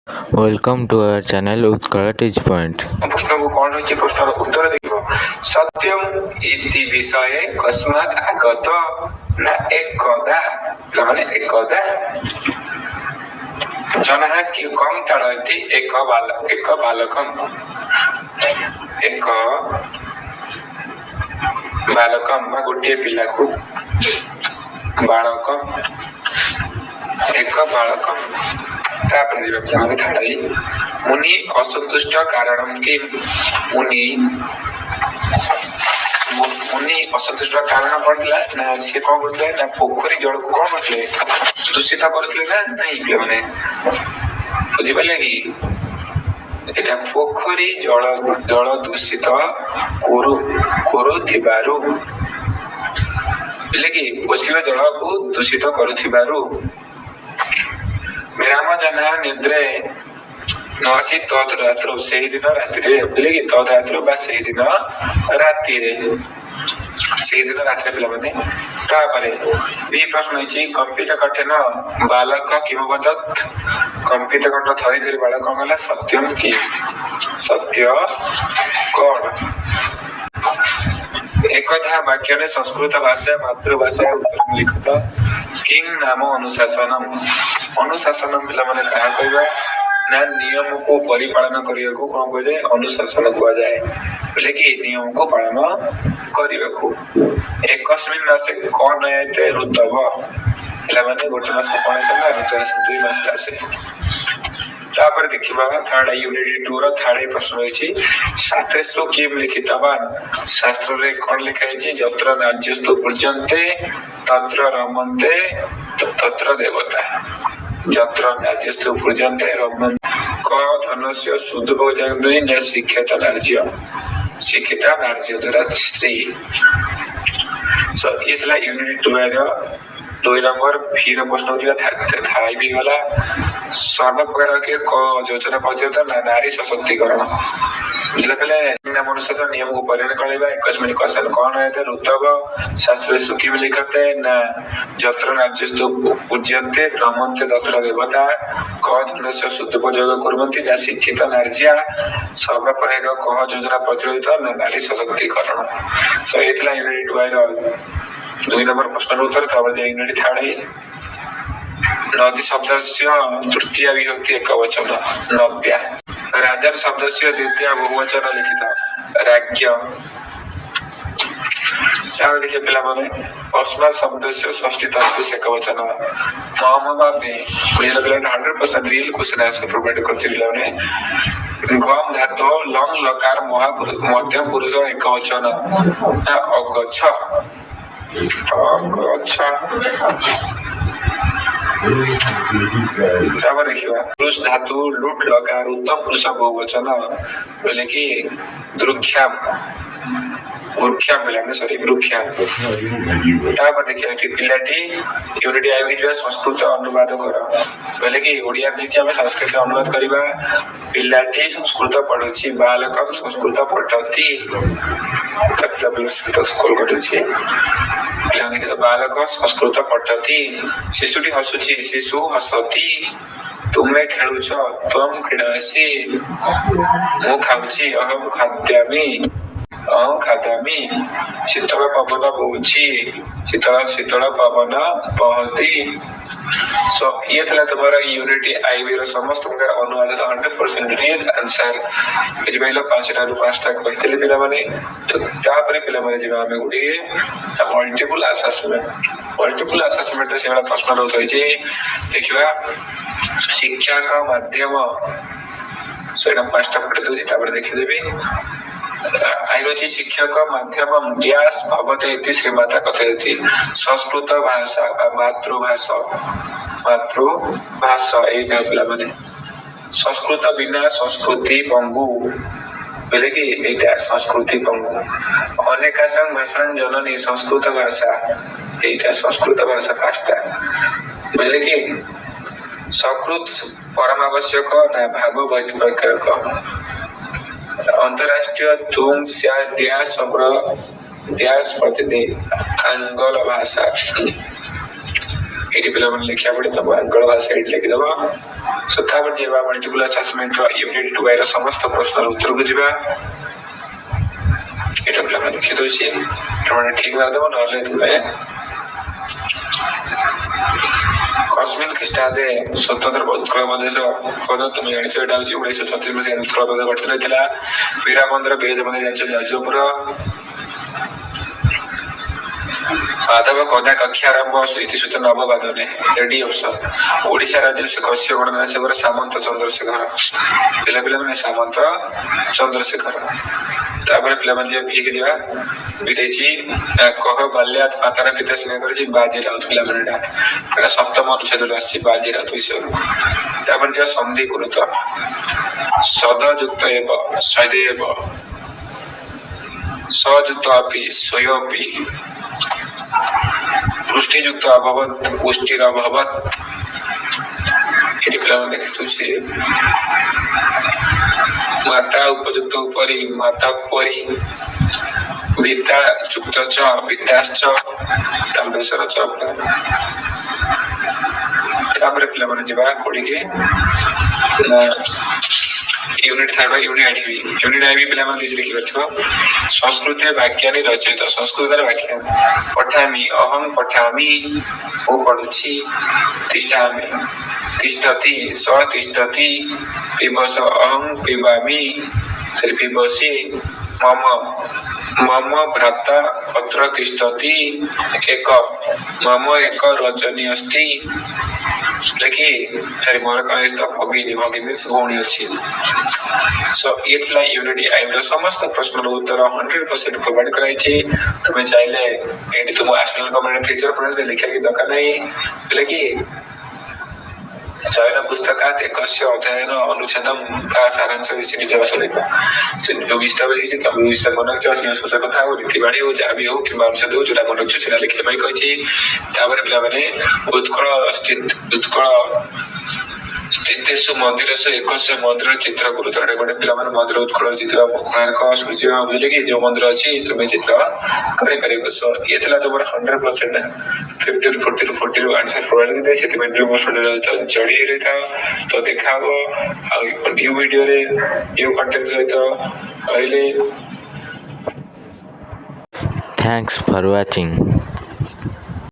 Welcome to our channel Utkala Teach Point. प्रश्न को कौन रही प्रश्न उत्तर देखो सत्यम इति विषय कस्मात् आगत ना एकदा माने एकदा जनः कि कम ताड़यति एक बालकम बा गोटे पिला को बालकम एक बालकम मुनि असंतुष्ट कारण कि मुनि असंतुष्ट कारण पड़ला ना से कौन करते ना पोखरी जल को कौन करते दूषित करते ना नहीं माने बुझी पाले कि एटा पोखरी जल दूषित करुथिबारु बिले कि पोषिबा जल को दूषित करुथिबारु विराम जना निद्रे नसी तद रात्र से दिन राति बोले कि तद रात्र बा से दिन राति पिला माने तापरे बी प्रश्न अछि कंपित कठिन बालक किमवदत् कंपित कंठ थरी थरी बालक गला सत्यम कि सत्य कोन एकधा वाक्य संस्कृत भाषा मातृभाषा उत्तर लिखित किंग नाम अनुशासनम पिला माने कहा कहबा ना नियम को परिपालन करिया को कोन कह जाय अनुशासन कहा जाय बोले कि नियम को पालन करिया को एकस्मिन मासे कोन आयते ऋतव पिला माने गोटे मास कोन सला ऋतु 2 मास आसे तापर देखिबा थर्ड यूनिट 2 रो थर्ड प्रश्न होइछि शास्त्रस्रो किम लिखितवान शास्त्र रे कोन लिखा छै जत्र राज्यस्तु पूज्यन्ते तत्र रमन्ते तत्र देवता जत्र राज्यस्तु पूज्यन्ते रमन्ते क धनस्य सुदभोजनदि न शिक्षित राज्य द्वारा स्त्री सो इतला यूनिट 2 रो 2 नंबर फिर प्रश्न दिया थाई भी गला सर्व प्रकार के योजना पर्यंत नारी सशक्तिकरण बुझले पहले मनुष्य नियम को परिण करेबा 21 मिनट क्वेश्चन कौन है तो ऋतव शास्त्र सुखी में लिखते ना जत्र राज्यस्तु पूज्यन्ते रमन्ते तत्र देवता क धनस्य सदुपयोग कुर्वन्ति ना शिक्षित नार्या सर्व प्रकार कह योजना प्रचलित ना नारी सशक्तिकरण सो इतला यूनिट 2 नंबर प्रश्न उत्तर तब यूनिट 3 नदी शब्दस्य तृतीय विभक्ति एकवचन नद्या राजन शब्दस्य द्वितीय बहुवचन लिखित राज्य चार लिखे पिला माने अस्मा शब्दस्य षष्ठी तत्पुरुष एकवचन मम बाबे बुझले पिला 100% रियल क्वेश्चन आंसर प्रोवाइड करछि पिला माने गम धातु लंग लकार महापुरुष मध्यम पुरुष एकवचन अगच्छ पुरुष धातु लुट लकार उत्तम पुरुष बहुवचन बोले कि द्रुख्याम देखिए पिलाटी यूनिटी आई संस्कृत अनुवाद कर बोले कि ओडिया हमें संस्कृत अनुवाद करवा पिलाटी संस्कृत पढ़ुची बालकम संस्कृत पढ़ती स्कूल कटुची बालक संस्कृत पढ़ती शिशुटी हसुची शिशु हसती तुम्हें खेलुछ तुम क्रीडासी मु खाऊची अहम खाद्यामी शीतल पवन बहुची शीतल पवन बहती सो ये थला तुम्हारा यूनिटी आईबी रो समस्त अनुवाद 100% रियल आंसर बुझिबैलो 5 टा 5 टा कहथिले पिला माने तो तापरे पिला माने जिबा हमें गुडी मल्टीपल असेसमेंट से वाला प्रश्न रहत होई देखिबा शिक्षा का माध्यम सेटा 5 टा पढ़ते छी तापर देखि देबे आइरोची शिक्षक माध्यम व्यास भवते इति श्रीमाता कथयति संस्कृत भाषा मातृभाषा ए पिला माने संस्कृत बिना संस्कृति पंगु बोले कि एटा संस्कृति पंगु अनेक संग भाषा जननी संस्कृत भाषा एटा संस्कृत भाषा पास्ता बोले कि संस्कृत परम आवश्यक ना भाव वैज्ञानिक अंतरराष्ट्रीय तुम ड्यास प्रतिदिन आंग्ल भाषा ଏଠି ପିଲାମାନେ ଲେଖିବା ପଡେ ତମ ଆଙ୍ଗଳ ଭାଷା ଏଠି ଲେଖିଦବ। ସୋ ତାପରେ ଯିବା ମଲ୍ଟିପୁଲ ଆସେସମେଣ୍ଟ ର ୟୁନିଟ୍ 2 ର ସମସ୍ତ ପ୍ରଶ୍ନର ଉତ୍ତରକୁ ଯିବା। ଏଟା ପିଲାମାନେ ଦେଖି ଦଉଛି ତମେ ଠିକ ଭାବେ ନହେଲେ ତୁମେ କସ୍ମିନ୍ ଖ୍ରୀଷ୍ଟାବ୍ଦରେ ସ୍ୱତନ୍ତ୍ର ଉତ୍କଳ ପ୍ରଦେଶ ପଦ ତୁମେ ଜାଣିଛ ଏଟା ହଉଛି 1936 ମସିହାରେ ଉତ୍କଳ ପ୍ରଦେଶ ଗଠିତ ହୋଇଥିଲା। ବୀରା ମନ୍ଦିର ବିରଜ ମନ୍ଦିର ଜାଣିଛ ଯାଜପୁର। ମାଧବ କଦା କକ୍ଷାରମ୍ଭ ସ୍ମୃତି ସୂଚନା ନବବାଦନେ ରେଡି ଅପସନ। ଓଡିଶା ରାଜ୍ୟରେ ସେ କଶ୍ୟ ଗଣନାଶକର ସାମନ୍ତ ଚନ୍ଦ୍ରଶେଖର ପିଲାମାନେ ସାମନ୍ତ ଚନ୍ଦ୍ରଶେଖର। ତାପରେ ପିଲାମାନେ ଯିବା ଫିକ୍ ଯିବା ବିଦେଇଛି କହ ବାଲ୍ୟାତ ମାତାର ପିତା ସ୍ନେହ କରିଛି ବାଜି ରାଉତ ପିଲାମାନେ ଏଟା ସପ୍ତମ ଅନୁଚ୍ଛେଦରୁ ଆସିଛି ବାଜି ରାଉତ ବିଷୟରେ। ତାପରେ ଯିବା ସନ୍ଧି ଗୁରୁତ୍ୱ ସଦ ଯୁକ୍ତ ହେବ ସୈଦେବ ସଯୁକ୍ତ ଆପି ସ୍ୱୟପି ପୃଷ୍ଟିଯୁକ୍ତ ଅଭବତ ପୁଷ୍ଟିର ଅଭବତ। ଏଠି ପିଲାମାନେ ଦେଖିଛି ମାତା ଉପଯୁକ୍ତ ଉପରି ମାତା ପରି ବିଦ୍ୟା ଯୁକ୍ତ ଚ ବିଦ୍ୟାଶ୍ଚ ତାମ୍ବେଶର ଚ। ତାପରେ ପିଲାମାନେ ଯିବା କୋଉଠିକି यूनिट 3 यूनिट आईवी पिलाମାନେ କିଛି ଦେଖିପାରୁଥିବ। ସଂସ୍କୃତ ବାକ୍ୟାନି ରଚିତ ସଂସ୍କୃତର ବାକ୍ୟ ପଠାମି ଅହଂ ପଠାମି ମୁଁ ପଢୁଛି ତିଷ୍ଠାମି ତିଷ୍ଠତି ସ ତିଷ୍ଠତି ପିବସ ଅହଂ ପିବାମି ସେ ପିବସି ମମ मम भ्राता अत्र तिष्ठति एक मम एक रजनी अस्ति लेखि सॉरी मोर कनिष्ठ भगिनी भौणी अछि। सो इथला यूनिट आइम रो समस्त प्रश्नर उत्तर 100% प्रोवाइड कराई छी। तुमे चाहिले एडी तुम एडिशनल कमेंट फीचर पर लिखा की दरकार नहीं लेकि चयन पुस्तकात एकस्य अध्ययन अनुच्छेदम का सारांश विषय जवसलिका से जो विस्तार है तब विस्तार मनक छ सोस कथा हो रीतिबाणी हो जाबी हो कि अनुच्छेद हो जोटा मनक छ सेला लिखे मई कहछि। तापर पिला माने उत्कल स्थितेषु मन्दिरेषु एकस्य मन्दिर चित्र गुरुत्व गोटे पिला माने मंदिर उत्कल चित्र कोणार्क सूर्य बुझले कि जो मंदिर अछि तुमे चित्र करि परिबो। सो एथला तोमर 100% 50 to 40 to 40 रो आंसर प्रोवाइड दे सेति में जो स्टूडेंट चढ़ी रे था तो देखाबो आ न्यू वीडियो रे न्यू कंटेंट सहित पहिले। Thanks for watching.